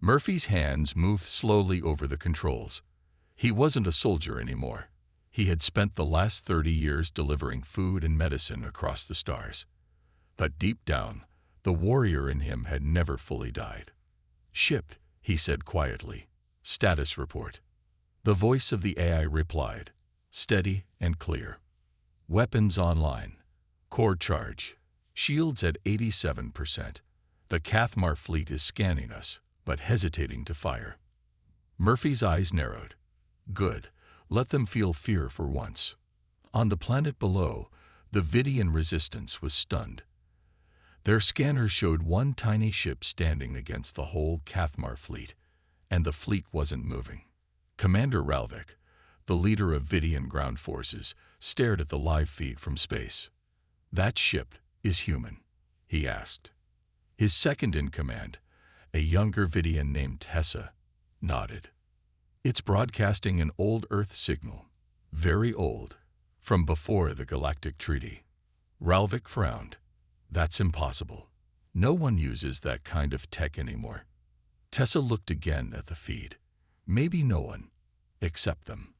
Murphy's hands moved slowly over the controls. He wasn't a soldier anymore. He had spent the last 30 years delivering food and medicine across the stars. But deep down, the warrior in him had never fully died. "Ship," he said quietly. "Status report." The voice of the AI replied, steady and clear. "Weapons online. Core charge. Shields at 87%. The Cathmar fleet is scanning us, but hesitating to fire." Murphy's eyes narrowed. Good. Let them feel fear for once. On the planet below, the Vidian resistance was stunned. Their scanners showed one tiny ship standing against the whole Cathmar fleet, and the fleet wasn't moving. Commander Ralvik, the leader of Vidian ground forces, stared at the live feed from space. "That ship is human?" he asked. His second in command, a younger Vidian named Tessa, nodded. "It's broadcasting an old Earth signal, very old, from before the Galactic Treaty." Ralvik frowned. "That's impossible. No one uses that kind of tech anymore." Tessa looked again at the feed. "Maybe no one, except them."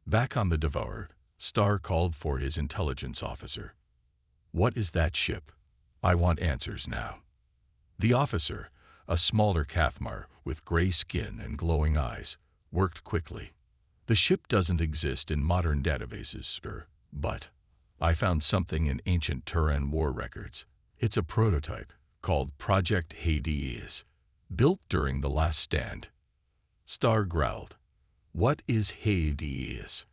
Back on the Devourer, Star called for his intelligence officer. "What is that ship? I want answers now." The officer, a smaller Cathmar with gray skin and glowing eyes, worked quickly. "The ship doesn't exist in modern databases, sir, but I found something in ancient Turan war records. It's a prototype called Project Hades, built during the Last Stand." Star growled. "What is Hades?"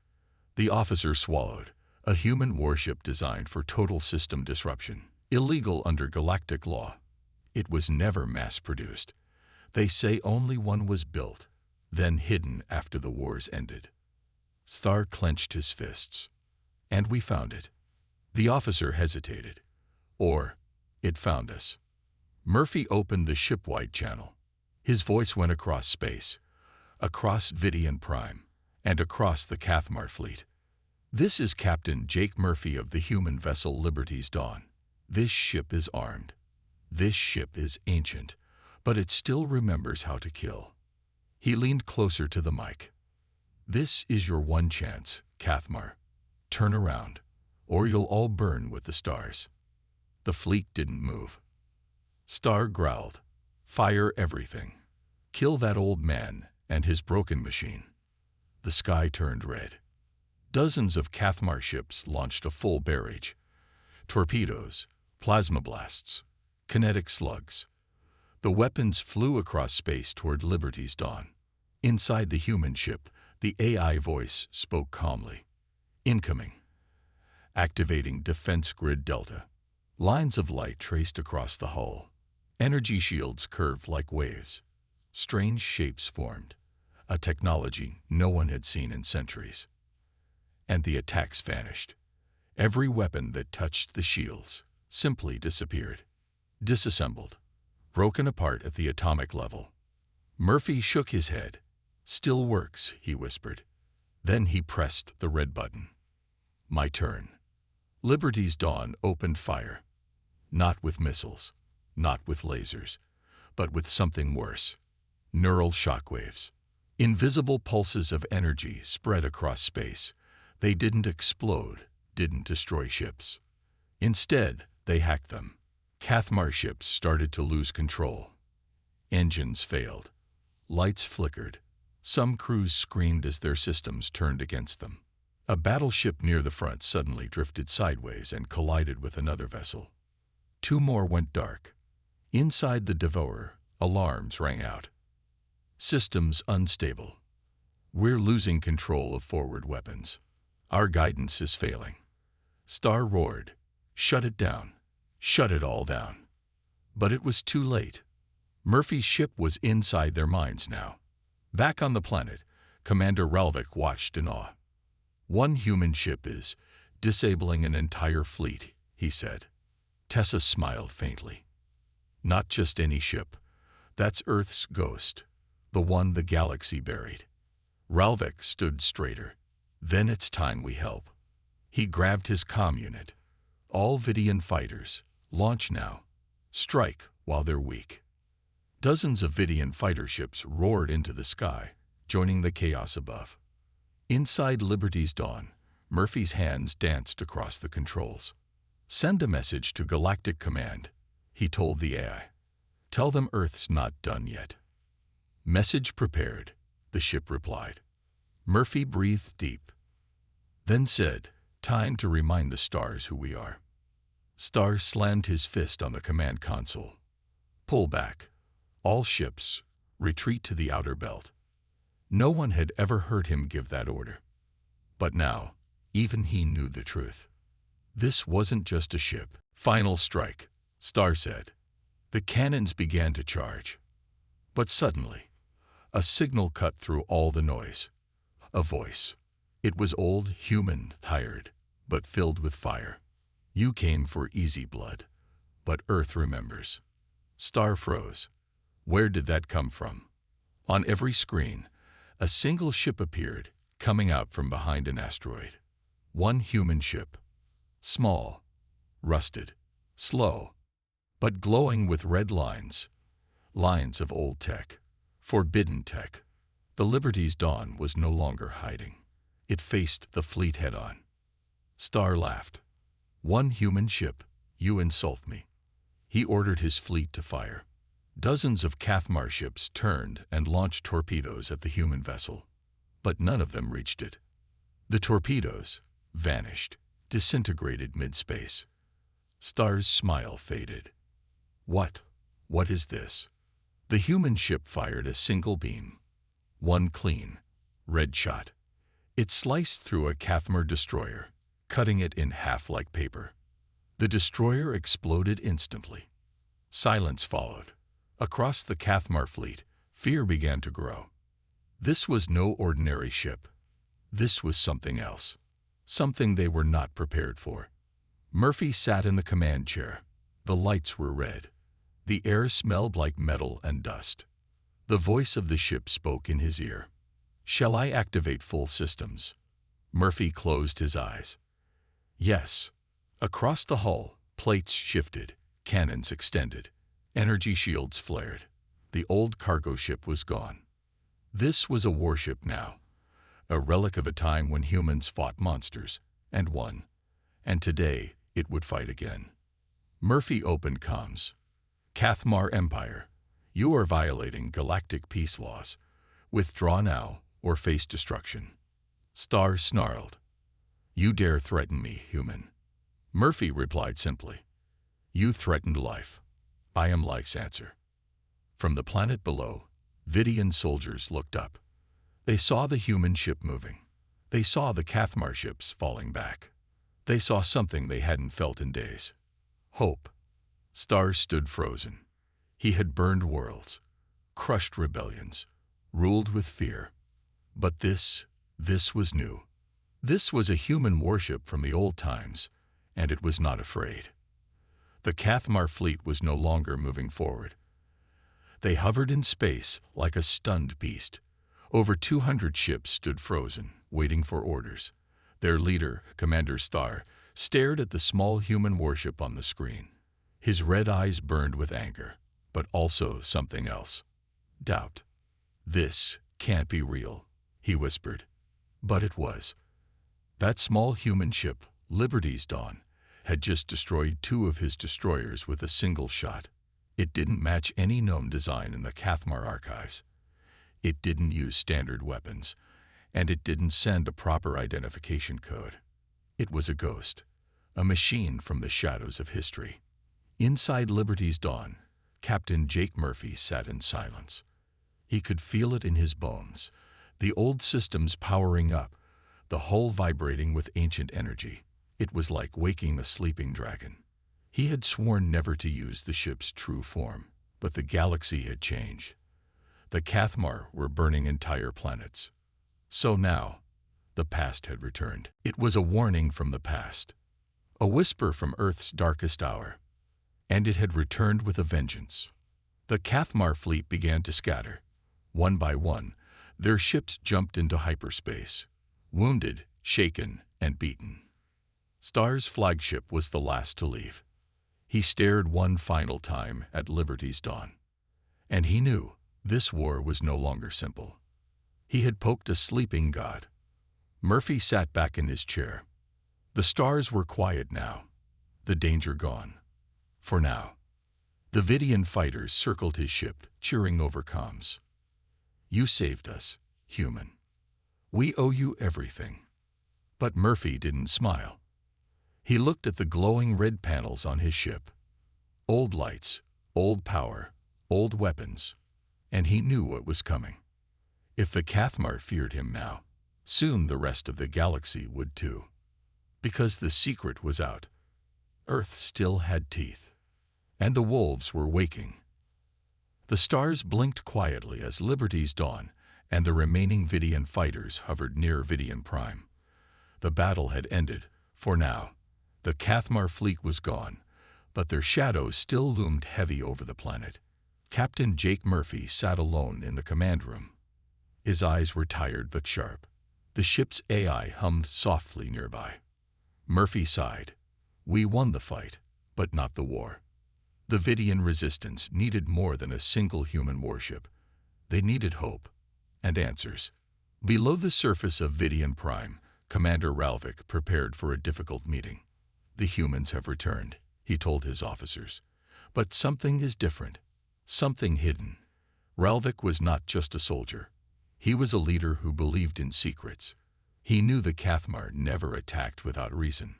The officer swallowed. "A human warship designed for total system disruption, illegal under galactic law. It was never mass-produced. They say only one was built, then hidden after the wars ended." Star clenched his fists. "And we found it." The officer hesitated. "Or, it found us." Murphy opened the shipwide channel. His voice went across space, across Vidian Prime, and across the Cathmar fleet. "This is Captain Jake Murphy of the human vessel Liberty's Dawn. This ship is armed. This ship is ancient, but it still remembers how to kill." He leaned closer to the mic. "This is your one chance, Cathmar. Turn around, or you'll all burn with the stars." The fleet didn't move. Star growled. "Fire everything. Kill that old man and his broken machine." The sky turned red. Dozens of Cathmar ships launched a full barrage. Torpedoes, plasma blasts, kinetic slugs. The weapons flew across space toward Liberty's Dawn. Inside the human ship, the AI voice spoke calmly. "Incoming. Activating defense grid Delta." Lines of light traced across the hull. Energy shields curved like waves. Strange shapes formed, a technology no one had seen in centuries. And the attacks vanished. Every weapon that touched the shields simply disappeared. Disassembled. Broken apart at the atomic level. Murphy shook his head. "Still works," he whispered. Then he pressed the red button. "My turn." Liberty's Dawn opened fire. Not with missiles, not with lasers, but with something worse. Neural shockwaves. Invisible pulses of energy spread across space. They didn't explode, didn't destroy ships. Instead, they hacked them. Cathmar ships started to lose control. Engines failed. Lights flickered. Some crews screamed as their systems turned against them. A battleship near the front suddenly drifted sideways and collided with another vessel. Two more went dark. Inside the Devourer, alarms rang out. "Systems unstable. We're losing control of forward weapons. Our guidance is failing." Star roared. "Shut it down. Shut it all down." But it was too late. Murphy's ship was inside their minds now. Back on the planet, Commander Ralvik watched in awe. "One human ship is disabling an entire fleet," he said. Tessa smiled faintly. "Not just any ship. That's Earth's ghost, the one the galaxy buried." Ralvik stood straighter. "Then it's time we help." He grabbed his comm unit. "All Vidian fighters, launch now. Strike while they're weak." Dozens of Vidian fighter ships roared into the sky, joining the chaos above. Inside Liberty's Dawn, Murphy's hands danced across the controls. "Send a message to Galactic Command," he told the AI. "Tell them Earth's not done yet." "Message prepared," the ship replied. Murphy breathed deep, then said, "Time to remind the stars who we are." Star slammed his fist on the command console. "Pull back. All ships, retreat to the outer belt." No one had ever heard him give that order. But now, even he knew the truth. This wasn't just a ship. "Final strike," Star said. The cannons began to charge. But suddenly, a signal cut through all the noise. A voice. It was old, human, tired, but filled with fire. "You came for easy blood, but Earth remembers." Star froze. Where did that come from? On every screen, a single ship appeared, coming out from behind an asteroid. One human ship. Small, rusted, slow, but glowing with red lines. Lines of old tech. Forbidden tech. The Liberty's Dawn was no longer hiding. It faced the fleet head-on. Star laughed. "One human ship, you insult me." He ordered his fleet to fire. Dozens of Cathmar ships turned and launched torpedoes at the human vessel, but none of them reached it. The torpedoes vanished, disintegrated mid-space. Star's smile faded. What is this?" The human ship fired a single beam. One clean, red shot. It sliced through a Cathmar destroyer, cutting it in half like paper. The destroyer exploded instantly. Silence followed. Across the Cathmar fleet, fear began to grow. This was no ordinary ship. This was something else. Something they were not prepared for. Murphy sat in the command chair. The lights were red. The air smelled like metal and dust. The voice of the ship spoke in his ear. "Shall I activate full systems?" Murphy closed his eyes. Yes. Across the hull, plates shifted, cannons extended, energy shields flared. The old cargo ship was gone. This was a warship now, a relic of a time when humans fought monsters, and won. And today, it would fight again. Murphy opened comms. "Cathmar Empire, you are violating galactic peace laws. Withdraw now, or face destruction." Star snarled. "You dare threaten me, human?" Murphy replied simply. "You threatened life. I am life's answer." From the planet below, Vidian soldiers looked up. They saw the human ship moving. They saw the Cathmar ships falling back. They saw something they hadn't felt in days. Hope. Star stood frozen. He had burned worlds, crushed rebellions, ruled with fear. But this was new. This was a human warship from the old times, and it was not afraid. The Cathmar fleet was no longer moving forward. They hovered in space like a stunned beast. Over 200 ships stood frozen, waiting for orders. Their leader, Commander Star, stared at the small human warship on the screen. His red eyes burned with anger, but also something else. Doubt. "This can't be real," he whispered. But it was. That small human ship, Liberty's Dawn, had just destroyed 2 of his destroyers with a single shot. It didn't match any known design in the Cathmar archives. It didn't use standard weapons, and it didn't send a proper identification code. It was a ghost, a machine from the shadows of history. Inside Liberty's Dawn, Captain Jake Murphy sat in silence. He could feel it in his bones, the old systems powering up, the hull vibrating with ancient energy. It was like waking the sleeping dragon. He had sworn never to use the ship's true form, but the galaxy had changed. The Cathmar were burning entire planets. So now, the past had returned. It was a warning from the past, a whisper from Earth's darkest hour, and it had returned with a vengeance. The Cathmar fleet began to scatter. One by one, their ships jumped into hyperspace, wounded, shaken, and beaten. Star's flagship was the last to leave. He stared one final time at Liberty's Dawn. And he knew this war was no longer simple. He had poked a sleeping god. Murphy sat back in his chair. The stars were quiet now, the danger gone. For now. The Vidian fighters circled his ship, cheering over comms. "You saved us, human. We owe you everything." But Murphy didn't smile. He looked at the glowing red panels on his ship. Old lights, old power, old weapons. And he knew what was coming. If the Cathmar feared him now, soon the rest of the galaxy would too. Because the secret was out. Earth still had teeth. And the wolves were waking. The stars blinked quietly as Liberty's dawn and the remaining Vidian fighters hovered near Vidian Prime. The battle had ended, for now. The Cathmar fleet was gone, but their shadows still loomed heavy over the planet. Captain Jake Murphy sat alone in the command room. His eyes were tired but sharp. The ship's AI hummed softly nearby. Murphy sighed. "We won the fight, but not the war." The Vidian resistance needed more than a single human warship. They needed hope and answers. Below the surface of Vidian Prime, Commander Ralvik prepared for a difficult meeting. "The humans have returned," he told his officers. "But something is different, something hidden." Ralvik was not just a soldier. He was a leader who believed in secrets. He knew the Cathmar never attacked without reason.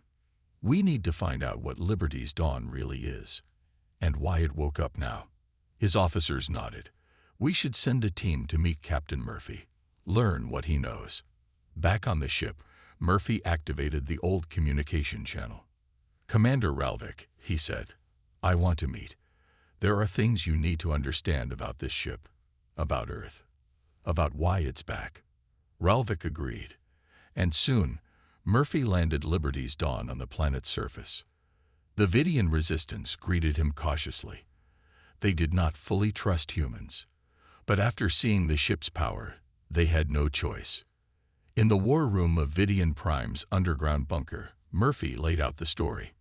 "We need to find out what Liberty's dawn really is. And why it woke up now." His officers nodded. "We should send a team to meet Captain Murphy, learn what he knows." Back on the ship, Murphy activated the old communication channel. "Commander Ralvik," he said, "I want to meet. There are things you need to understand about this ship, about Earth, about why it's back." Ralvik agreed. And soon, Murphy landed Liberty's dawn on the planet's surface. The Vidian resistance greeted him cautiously. They did not fully trust humans. But after seeing the ship's power, they had no choice. In the war room of Vidian Prime's underground bunker, Murphy laid out the story.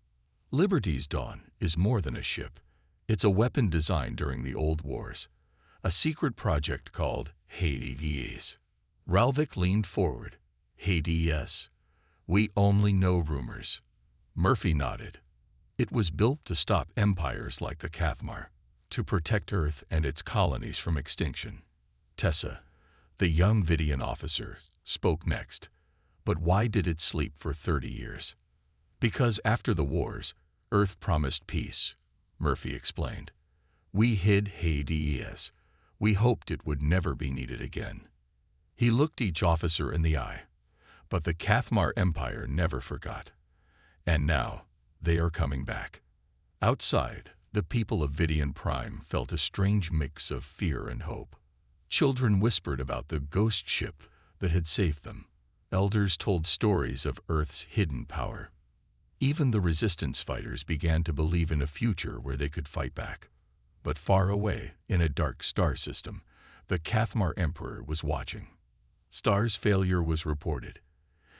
Liberty's dawn is more than a ship. It's a weapon designed during the old wars. A secret project called HFY. Ralvik leaned forward. "HFY. We only know rumors." Murphy nodded. "It was built to stop empires like the Cathmar, to protect Earth and its colonies from extinction." Tessa, the young Vidian officer, spoke next. "But why did it sleep for 30 years? "Because after the wars, Earth promised peace," Murphy explained. "We hid HFY. We hoped it would never be needed again." He looked each officer in the eye. But the Cathmar Empire never forgot. And now, they are coming back. Outside, the people of Vidian Prime felt a strange mix of fear and hope. Children whispered about the ghost ship that had saved them. Elders told stories of Earth's hidden power. Even the resistance fighters began to believe in a future where they could fight back. But far away, in a dark star system, the Cathmar Emperor was watching. Star's failure was reported.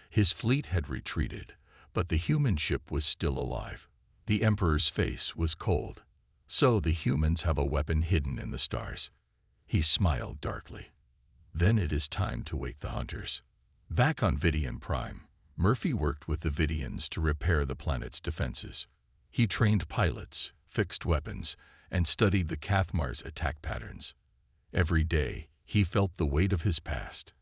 His fleet had retreated, but the human ship was still alive. The Emperor's face was cold. "So the humans have a weapon hidden in the stars." He smiled darkly. "Then it is time to wake the hunters." Back on Vidian Prime, Murphy worked with the Vidians to repair the planet's defenses. He trained pilots, fixed weapons, and studied the Cathmar's attack patterns. Every day, he felt the weight of his past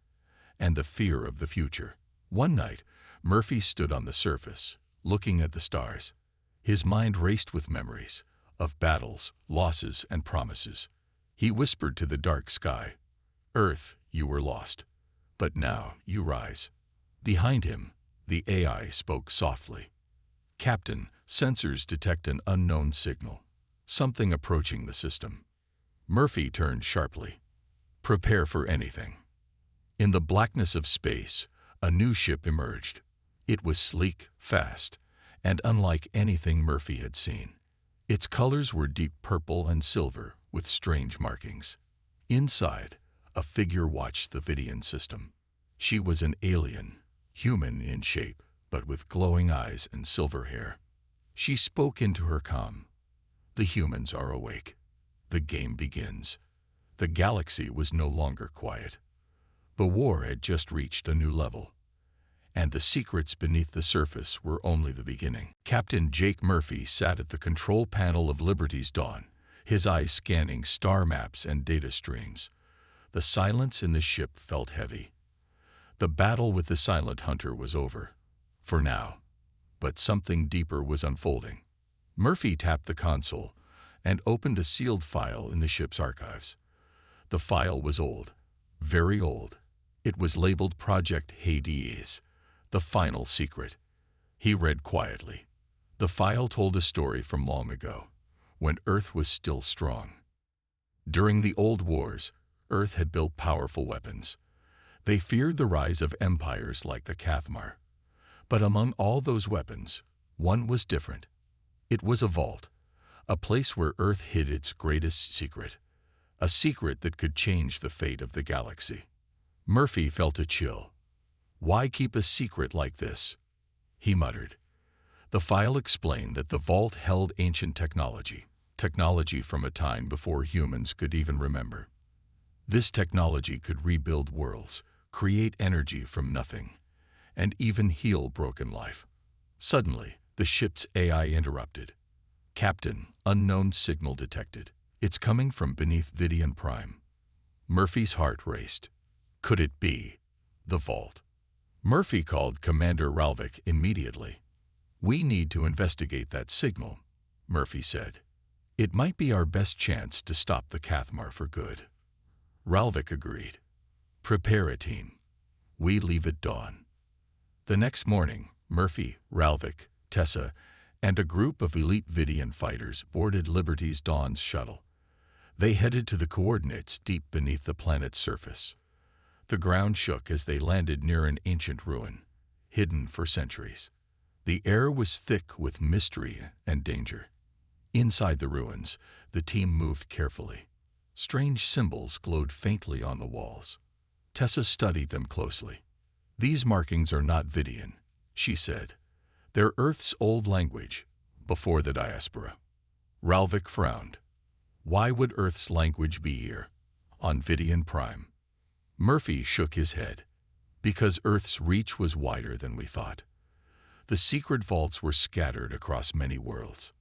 and the fear of the future. One night, Murphy stood on the surface, looking at the stars. His mind raced with memories of battles, losses, and promises. He whispered to the dark sky, "Earth, you were lost, but now you rise." Behind him, the AI spoke softly. "Captain, sensors detect an unknown signal. Something approaching the system." Murphy turned sharply. "Prepare for anything." In the blackness of space, a new ship emerged. It was sleek, fast, and unlike anything Murphy had seen. Its colors were deep purple and silver with strange markings. Inside, a figure watched the Vidian system. She was an alien, human in shape, but with glowing eyes and silver hair. She spoke into her comm. "The humans are awake. The game begins." The galaxy was no longer quiet. The war had just reached a new level, and the secrets beneath the surface were only the beginning. Captain Jake Murphy sat at the control panel of Liberty's Dawn, his eyes scanning star maps and data streams. The silence in the ship felt heavy. The battle with the Silent Hunter was over, for now, but something deeper was unfolding. Murphy tapped the console and opened a sealed file in the ship's archives. The file was old, very old. It was labeled Project Hades, the final secret. He read quietly. The file told a story from long ago, when Earth was still strong. During the old wars, Earth had built powerful weapons. They feared the rise of empires like the Cathmar. But among all those weapons, one was different. It was a vault, a place where Earth hid its greatest secret, a secret that could change the fate of the galaxy. Murphy felt a chill. Why keep a secret like this? He muttered. The file explained that the vault held ancient technology from a time before humans could even remember. This technology could rebuild worlds, create energy from nothing, and even heal broken life. Suddenly, the ship's AI interrupted. Captain, unknown signal detected. It's coming from beneath Vidian Prime. Murphy's heart raced. Could it be the vault? Murphy called Commander Ralvik immediately. We need to investigate that signal, Murphy said. It might be our best chance to stop the Cathmar for good. Ralvik agreed. Prepare a team. We leave at dawn. The next morning, Murphy, Ralvik, Tessa, and a group of elite Vidian fighters boarded Liberty's Dawn's shuttle. They headed to the coordinates deep beneath the planet's surface. The ground shook as they landed near an ancient ruin, hidden for centuries. The air was thick with mystery and danger. Inside the ruins, the team moved carefully. Strange symbols glowed faintly on the walls. Tessa studied them closely. These markings are not Vidian, she said. They're Earth's old language, before the diaspora. Ralvik frowned. Why would Earth's language be here, on Vidian Prime? Murphy shook his head. Because Earth's reach was wider than we thought. The secret vaults were scattered across many worlds.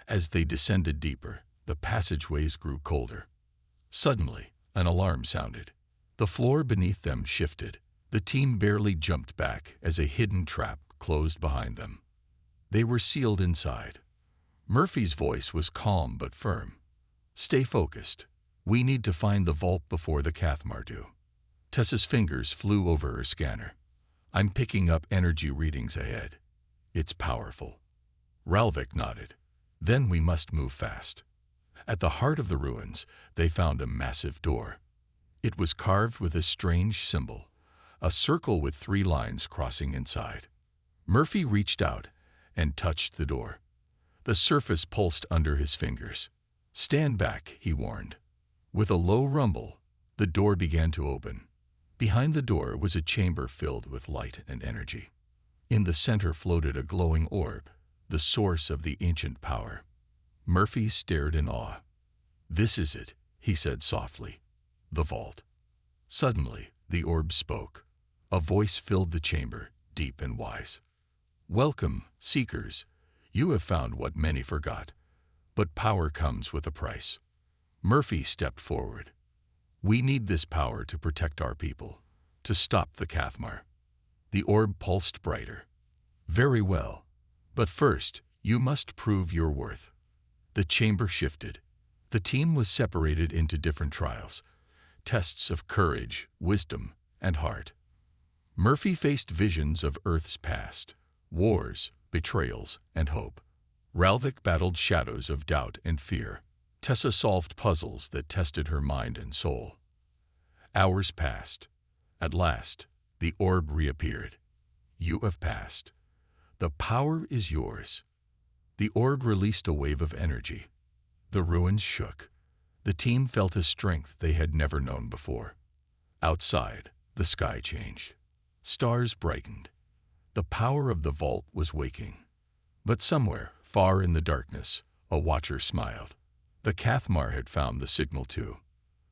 As they descended deeper, the passageways grew colder. Suddenly, an alarm sounded. The floor beneath them shifted. The team barely jumped back as a hidden trap closed behind them. They were sealed inside. Murphy's voice was calm but firm. Stay focused. We need to find the vault before the Cathmar do. Tessa's fingers flew over her scanner. I'm picking up energy readings ahead. It's powerful. Ralvik nodded. Then we must move fast. At the heart of the ruins, they found a massive door. It was carved with a strange symbol, a circle with 3 lines crossing inside. Murphy reached out and touched the door. The surface pulsed under his fingers. Stand back, he warned. With a low rumble, the door began to open. Behind the door was a chamber filled with light and energy. In the center floated a glowing orb, the source of the ancient power. Murphy stared in awe. This is it, he said softly. The vault. Suddenly, the orb spoke. A voice filled the chamber, deep and wise. Welcome, seekers. You have found what many forgot. But power comes with a price. Murphy stepped forward. We need this power to protect our people, to stop the Cathmar. The orb pulsed brighter. Very well. But first, you must prove your worth. The chamber shifted. The team was separated into different trials, tests of courage, wisdom, and heart. Murphy faced visions of Earth's past, wars, betrayals, and hope. Ralvik battled shadows of doubt and fear. Tessa solved puzzles that tested her mind and soul. Hours passed. At last, the orb reappeared. You have passed. The power is yours. The orb released a wave of energy. The ruins shook. The team felt a strength they had never known before. Outside, the sky changed. Stars brightened. The power of the vault was waking. But somewhere, far in the darkness, a watcher smiled. The Cathmar had found the signal too.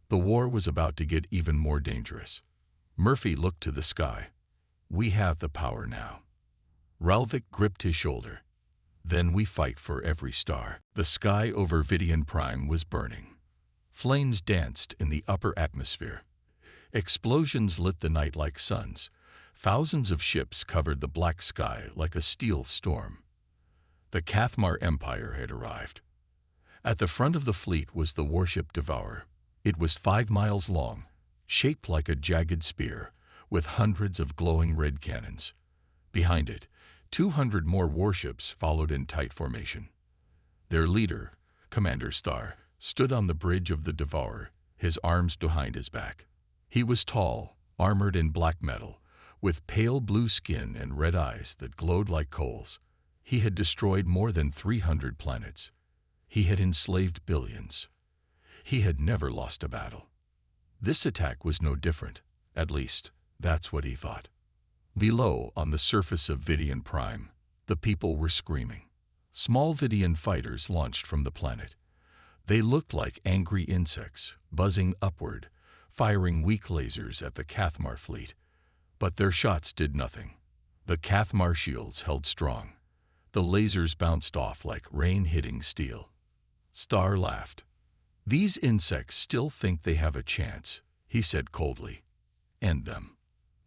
The war was about to get even more dangerous. Murphy looked to the sky. "We have the power now." Ralvik gripped his shoulder. "Then we fight for every star." The sky over Vidian Prime was burning. Flames danced in the upper atmosphere. Explosions lit the night like suns. Thousands of ships covered the black sky like a steel storm. The Cathmar Empire had arrived. At the front of the fleet was the warship Devourer. It was 5 miles long, shaped like a jagged spear, with hundreds of glowing red cannons. Behind it, 200 more warships followed in tight formation. Their leader, Commander Star, stood on the bridge of the Devourer, his arms behind his back. He was tall, armored in black metal, with pale blue skin and red eyes that glowed like coals. He had destroyed more than 300 planets. He had enslaved billions. He had never lost a battle. This attack was no different. At least, that's what he thought. Below, on the surface of Vidian Prime, the people were screaming. Small Vidian fighters launched from the planet. They looked like angry insects, buzzing upward, firing weak lasers at the Cathmar fleet. But their shots did nothing. The Cathmar shields held strong. The lasers bounced off like rain hitting steel. Star laughed. "These insects still think they have a chance," he said coldly. "End them."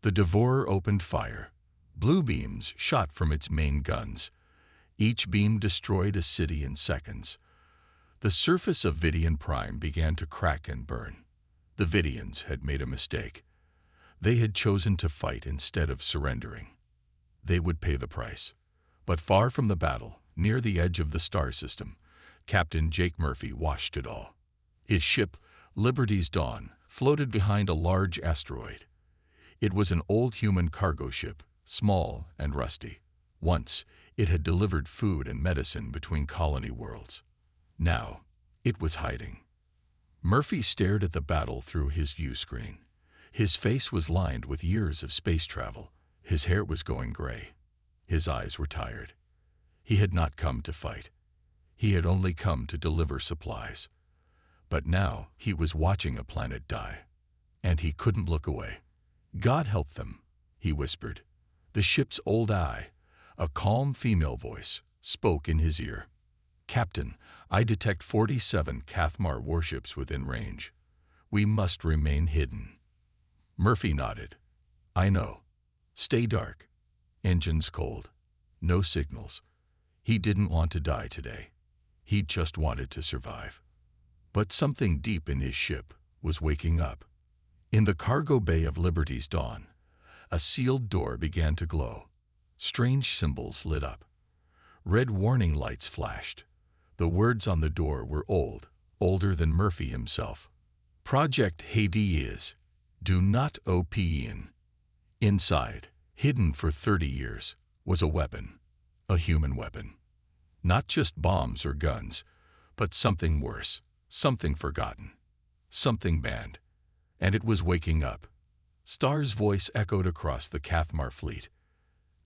The Devourer opened fire. Blue beams shot from its main guns. Each beam destroyed a city in seconds. The surface of Vidian Prime began to crack and burn. The Vidians had made a mistake. They had chosen to fight instead of surrendering. They would pay the price. But far from the battle, near the edge of the star system, Captain Jake Murphy watched it all. His ship, Liberty's Dawn, floated behind a large asteroid. It was an old human cargo ship, small and rusty. Once, it had delivered food and medicine between colony worlds. Now, it was hiding. Murphy stared at the battle through his view screen. His face was lined with years of space travel. His hair was going gray. His eyes were tired. He had not come to fight. He had only come to deliver supplies. But now he was watching a planet die, and he couldn't look away. "God help them," he whispered. The ship's old eye, a calm female voice, spoke in his ear. "Captain, I detect 47 Cathmar warships within range. We must remain hidden." Murphy nodded. "I know. Stay dark. Engines cold. No signals." He didn't want to die today. He just wanted to survive. But something deep in his ship was waking up. In the cargo bay of Liberty's Dawn, a sealed door began to glow. Strange symbols lit up. Red warning lights flashed. The words on the door were old, older than Murphy himself. "Project Hades. Do not open." Inside, hidden for 30 years, was a weapon, a human weapon. Not just bombs or guns, but something worse, something forgotten, something banned. And it was waking up. Star's voice echoed across the Cathmar fleet.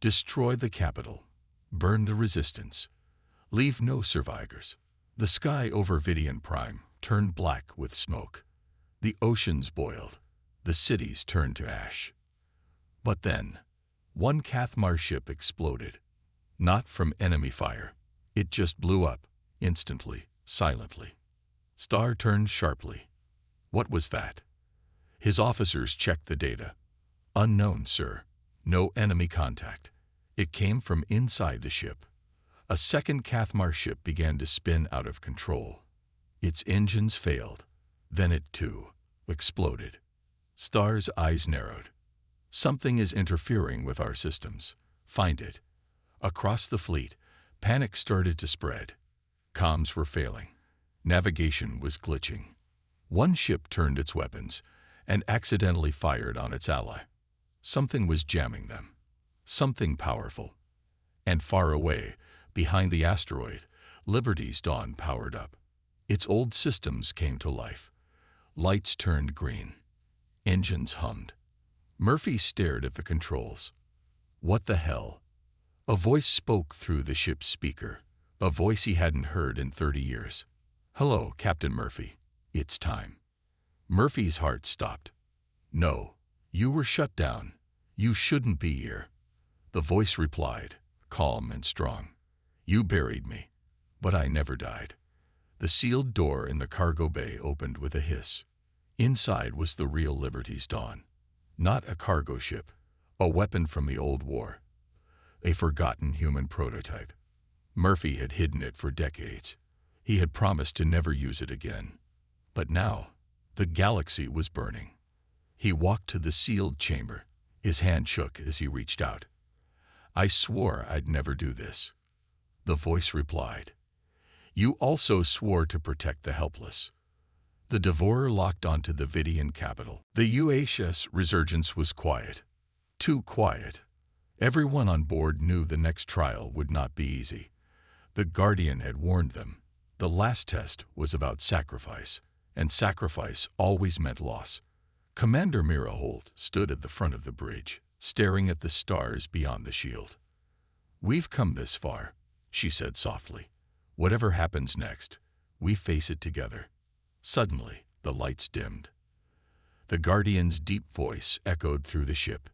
"Destroy the capital. Burn the resistance. Leave no survivors." The sky over Vidian Prime turned black with smoke. The oceans boiled. The cities turned to ash. But then, one Cathmar ship exploded. Not from enemy fire. It just blew up, instantly, silently. Star turned sharply. What was that? His officers checked the data. "Unknown, sir. No enemy contact." It came from inside the ship. A second Cathmar ship began to spin out of control. Its engines failed. Then it, too, exploded. Star's eyes narrowed. "Something is interfering with our systems. Find it." Across the fleet, panic started to spread. Comms were failing. Navigation was glitching. One ship turned its weapons and accidentally fired on its ally. Something was jamming them. Something powerful. And far away, behind the asteroid, Liberty's Dawn powered up. Its old systems came to life. Lights turned green. Engines hummed. Murphy stared at the controls. What the hell? A voice spoke through the ship's speaker, a voice he hadn't heard in 30 years. "Hello, Captain Murphy. It's time." Murphy's heart stopped. No, you were shut down. You shouldn't be here. The voice replied, calm and strong. You buried me, but I never died. The sealed door in the cargo bay opened with a hiss. Inside was the real Liberty's Dawn. Not a cargo ship, a weapon from the old war. A forgotten human prototype. Murphy had hidden it for decades. He had promised to never use it again. But now, the galaxy was burning. He walked to the sealed chamber. His hand shook as he reached out. I swore I'd never do this. The voice replied. You also swore to protect the helpless. The devourer locked onto the Vidian capital. The UHS Resurgence was quiet. Too quiet. Everyone on board knew the next trial would not be easy. The Guardian had warned them. The last test was about sacrifice, and sacrifice always meant loss. Commander Mira Holt stood at the front of the bridge, staring at the stars beyond the shield. We've come this far, she said softly. Whatever happens next, we face it together. Suddenly, the lights dimmed. The Guardian's deep voice echoed through the ship.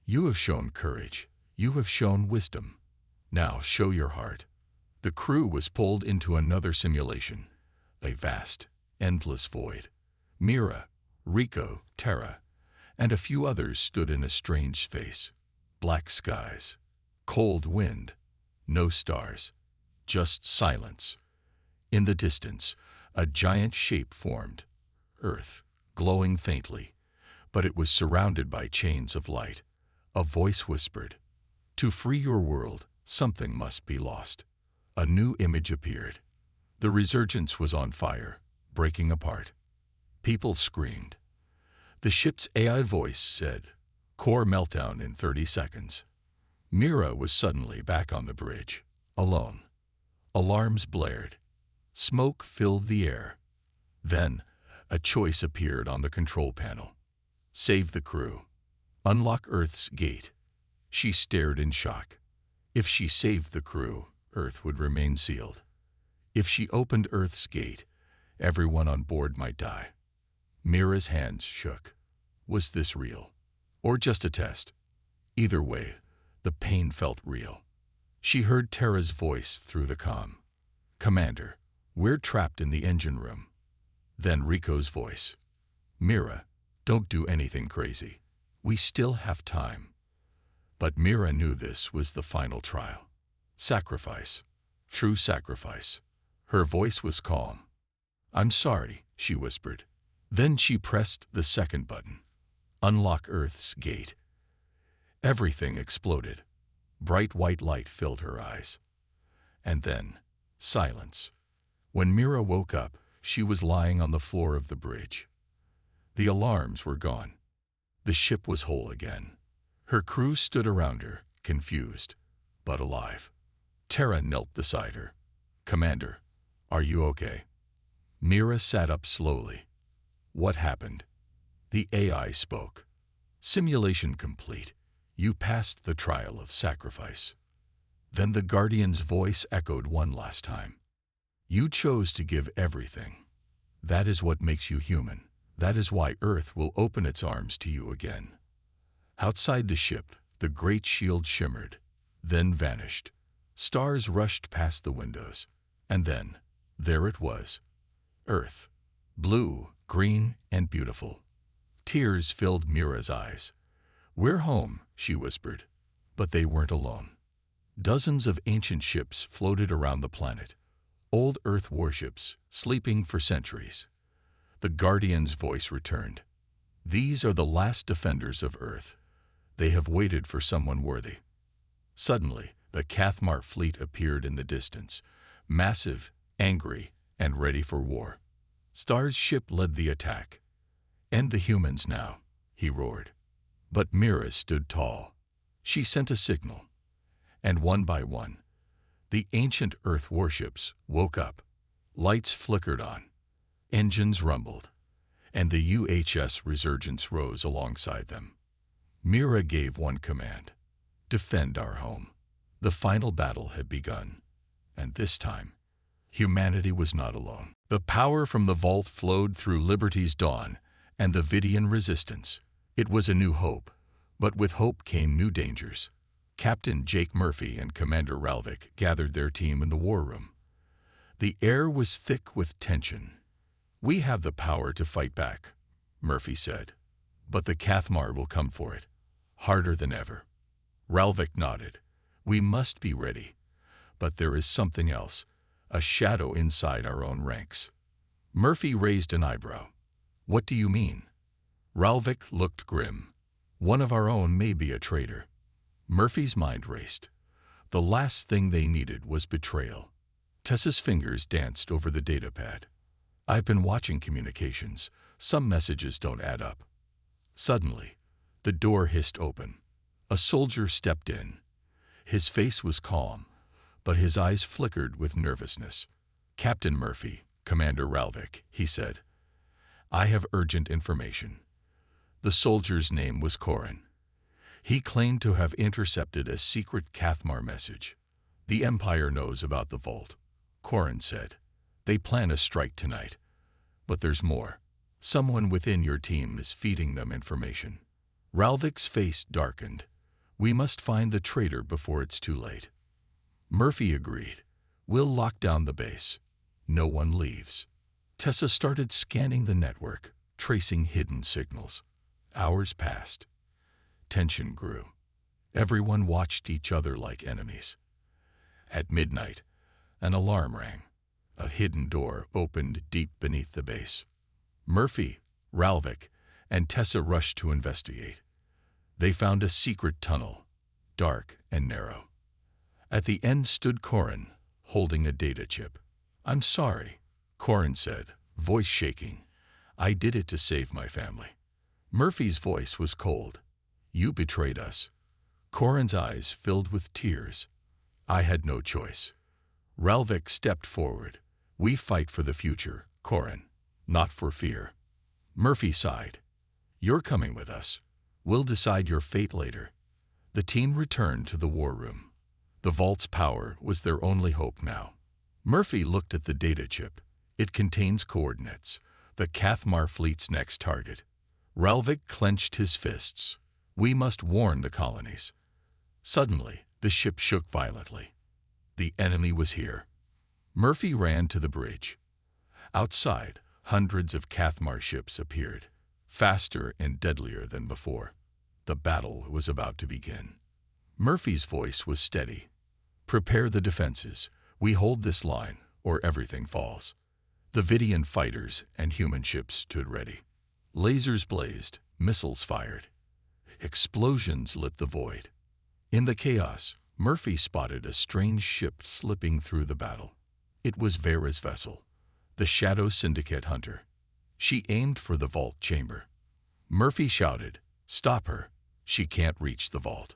You have shown courage. You have shown wisdom. Now show your heart. The crew was pulled into another simulation, a vast, endless void. Mira, Rico, Terra, and a few others stood in a strange space. Black skies, cold wind, no stars, just silence. In the distance, a giant shape formed, Earth, glowing faintly, but it was surrounded by chains of light. A voice whispered, to free your world, something must be lost. A new image appeared. The resurgence was on fire, breaking apart. People screamed. The ship's AI voice said, core meltdown in 30 seconds. Mira was suddenly back on the bridge, alone. Alarms blared. Smoke filled the air. Then, a choice appeared on the control panel. Save the crew. Unlock Earth's gate. She stared in shock. If she saved the crew, Earth would remain sealed. If she opened Earth's gate, everyone on board might die. Mira's hands shook. Was this real? Or just a test? Either way, the pain felt real. She heard Terra's voice through the comm. Commander, we're trapped in the engine room. Then Rico's voice. Mira, don't do anything crazy. We still have time. But Mira knew this was the final trial. Sacrifice. True sacrifice. Her voice was calm. I'm sorry, she whispered. Then she pressed the second button. Unlock Earth's gate. Everything exploded. Bright white light filled her eyes. And then, silence. When Mira woke up, she was lying on the floor of the bridge. The alarms were gone. The ship was whole again. Her crew stood around her, confused, but alive. Terra knelt beside her. Commander, are you okay? Mira sat up slowly. What happened? The AI spoke. Simulation complete. You passed the trial of sacrifice. Then the Guardian's voice echoed one last time. You chose to give everything. That is what makes you human. That is why Earth will open its arms to you again. Outside the ship, the great shield shimmered, then vanished. Stars rushed past the windows. And then, there it was. Earth. Blue, green, and beautiful. Tears filled Mira's eyes. We're home, she whispered. But they weren't alone. Dozens of ancient ships floated around the planet. Old Earth warships, sleeping for centuries. The Guardian's voice returned. These are the last defenders of Earth. They have waited for someone worthy. Suddenly, the Cathmar fleet appeared in the distance, massive, angry, and ready for war. Star's ship led the attack. End the humans now, he roared. But Mira stood tall. She sent a signal. And one by one, the ancient Earth warships woke up. Lights flickered on. Engines rumbled. And the UHS Resurgence rose alongside them. Mira gave one command. Defend our home. The final battle had begun. And this time, humanity was not alone. The power from the vault flowed through Liberty's dawn, and the Vidian resistance. It was a new hope, but with hope came new dangers. Captain Jake Murphy and Commander Ralvik gathered their team in the war room. The air was thick with tension. "We have the power to fight back," Murphy said. "But the Cathmar will come for it, harder than ever." Ralvik nodded. "We must be ready. But there is something else, a shadow inside our own ranks." Murphy raised an eyebrow. "What do you mean?" Ralvik looked grim. "One of our own may be a traitor." Murphy's mind raced. The last thing they needed was betrayal. Tessa's fingers danced over the datapad. "I've been watching communications. Some messages don't add up." Suddenly, the door hissed open. A soldier stepped in. His face was calm, but his eyes flickered with nervousness. "Captain Murphy, Commander Ralvik," he said. "I have urgent information." The soldier's name was Corin. He claimed to have intercepted a secret Cathmar message. "The Empire knows about the vault," Corin said. "They plan a strike tonight. But there's more. Someone within your team is feeding them information." Ralvik's face darkened. "We must find the traitor before it's too late." Murphy agreed. "We'll lock down the base. No one leaves." Tessa started scanning the network, tracing hidden signals. Hours passed. Tension grew. Everyone watched each other like enemies. At midnight, an alarm rang. A hidden door opened deep beneath the base. Murphy, Ralvik, and Tessa rushed to investigate. They found a secret tunnel, dark and narrow. At the end stood Corin, holding a data chip. "I'm sorry," Corin said, voice shaking. "I did it to save my family." Murphy's voice was cold. "You betrayed us." Corin's eyes filled with tears. "I had no choice." Ralvik stepped forward. "We fight for the future, Corin, not for fear." Murphy sighed. "You're coming with us. We'll decide your fate later." The team returned to the war room. The vault's power was their only hope now. Murphy looked at the data chip. It contains coordinates, the Cathmar fleet's next target. Ralvik clenched his fists. "We must warn the colonies." Suddenly, the ship shook violently. The enemy was here. Murphy ran to the bridge. Outside, hundreds of Cathmar ships appeared, faster and deadlier than before. The battle was about to begin. Murphy's voice was steady. "Prepare the defenses. We hold this line, or everything falls." The Vidian fighters and human ships stood ready. Lasers blazed, missiles fired. Explosions lit the void. In the chaos, Murphy spotted a strange ship slipping through the battle. It was Vera's vessel, the Shadow Syndicate Hunter. She aimed for the vault chamber. Murphy shouted, "Stop her! She can't reach the vault."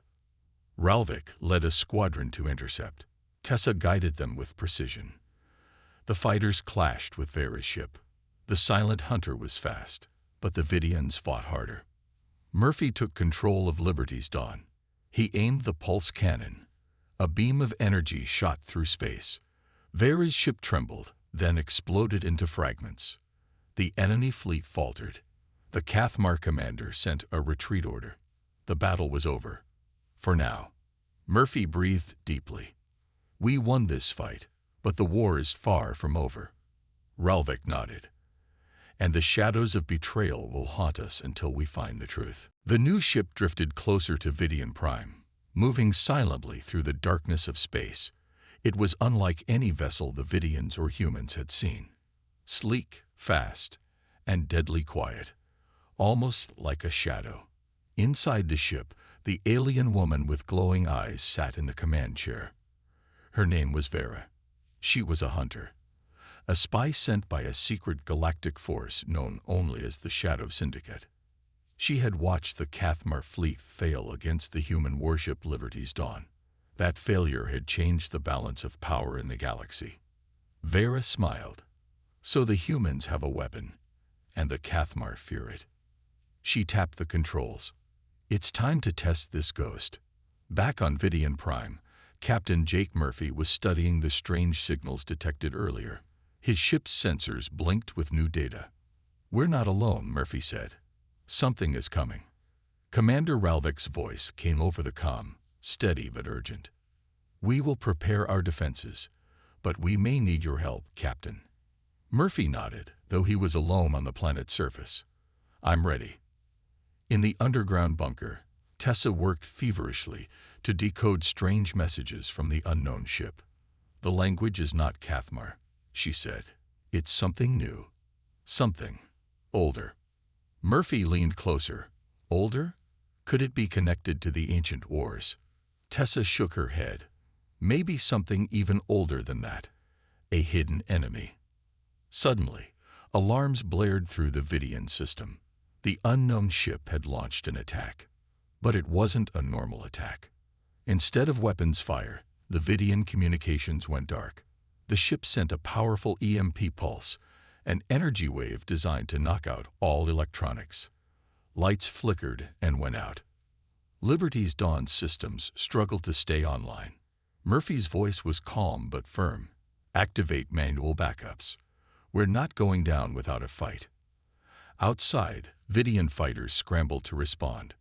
Ralvik led a squadron to intercept. Tessa guided them with precision. The fighters clashed with Vera's ship. The Silent Hunter was fast, but the Vidians fought harder. Murphy took control of Liberty's Dawn. He aimed the pulse cannon. A beam of energy shot through space. Vera's ship trembled, then exploded into fragments. The enemy fleet faltered. The Cathmar commander sent a retreat order. The battle was over. For now. Murphy breathed deeply. "We won this fight, but the war is far from over." Ralvik nodded. "And the shadows of betrayal will haunt us until we find the truth." The new ship drifted closer to Vidian Prime, moving silently through the darkness of space. It was unlike any vessel the Vidians or humans had seen. Sleek, fast, and deadly quiet, almost like a shadow. Inside the ship, the alien woman with glowing eyes sat in the command chair. Her name was Vera. She was a hunter, a spy sent by a secret galactic force known only as the Shadow Syndicate. She had watched the Cathmar fleet fail against the human warship Liberty's Dawn. That failure had changed the balance of power in the galaxy. Vera smiled. "So the humans have a weapon, and the Cathmar fear it." She tapped the controls. "It's time to test this ghost." Back on Vidian Prime, Captain Jake Murphy was studying the strange signals detected earlier. His ship's sensors blinked with new data. "We're not alone," Murphy said. "Something is coming." Commander Ralvik's voice came over the comm, steady but urgent. "We will prepare our defenses, but we may need your help, Captain." Murphy nodded, though he was alone on the planet's surface. "I'm ready." In the underground bunker, Tessa worked feverishly to decode strange messages from the unknown ship. "The language is not Cathmar," she said. "It's something new. Something older." Murphy leaned closer. Older? Could it be connected to the ancient wars? Tessa shook her head. Maybe something even older than that. A hidden enemy. Suddenly, alarms blared through the Vidian system. The unknown ship had launched an attack. But it wasn't a normal attack. Instead of weapons fire, the Vidian communications went dark. The ship sent a powerful EMP pulse, an energy wave designed to knock out all electronics. Lights flickered and went out. Liberty's Dawn systems struggled to stay online. Murphy's voice was calm but firm. "Activate manual backups. We're not going down without a fight." Outside, Vidian fighters scrambled to respond.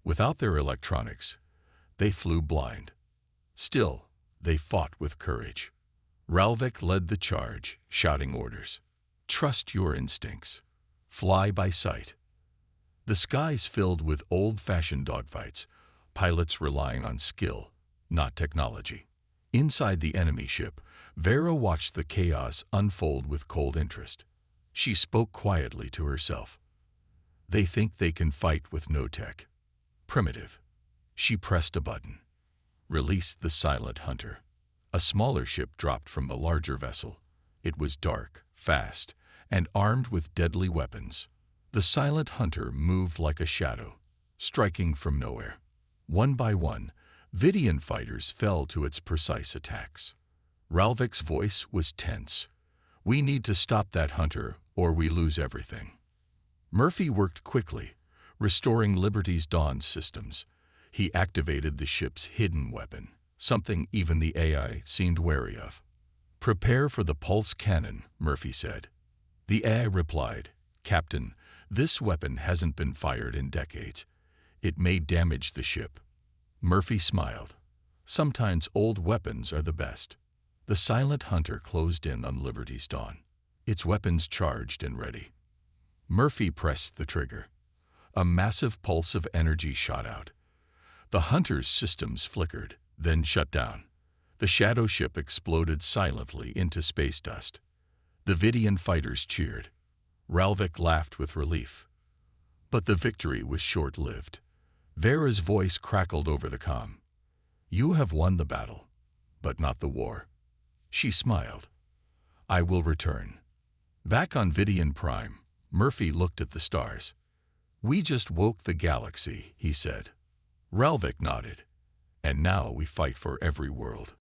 Without their electronics, they flew blind. Still, they fought with courage. Ralvik led the charge, shouting orders. "Trust your instincts. Fly by sight." The skies filled with old-fashioned dogfights, pilots relying on skill, not technology. Inside the enemy ship, Vera watched the chaos unfold with cold interest. She spoke quietly to herself. "They think they can fight with no tech. Primitive." She pressed a button. Released the Silent Hunter. A smaller ship dropped from the larger vessel. It was dark, fast, and armed with deadly weapons. The Silent Hunter moved like a shadow, striking from nowhere. One by one, Vidian fighters fell to its precise attacks. Ralvik's voice was tense. "We need to stop that hunter, or we lose everything." Murphy worked quickly, restoring Liberty's Dawn systems. He activated the ship's hidden weapon, something even the AI seemed wary of. "Prepare for the pulse cannon," Murphy said. The AI replied, "Captain, this weapon hasn't been fired in decades. It may damage the ship." Murphy smiled. Sometimes old weapons are the best. The Silent Hunter closed in on Liberty's Dawn, its weapons charged and ready. Murphy pressed the trigger. A massive pulse of energy shot out. The Hunter's systems flickered, then shut down. The shadow ship exploded silently into space dust. The Vidian fighters cheered. Ralvik laughed with relief. But the victory was short-lived. Vera's voice crackled over the comm. "You have won the battle, but not the war." She smiled. "I will return." Back on Vidian Prime, Murphy looked at the stars. "We just woke the galaxy," he said. Ralvik nodded. "And now we fight for every world."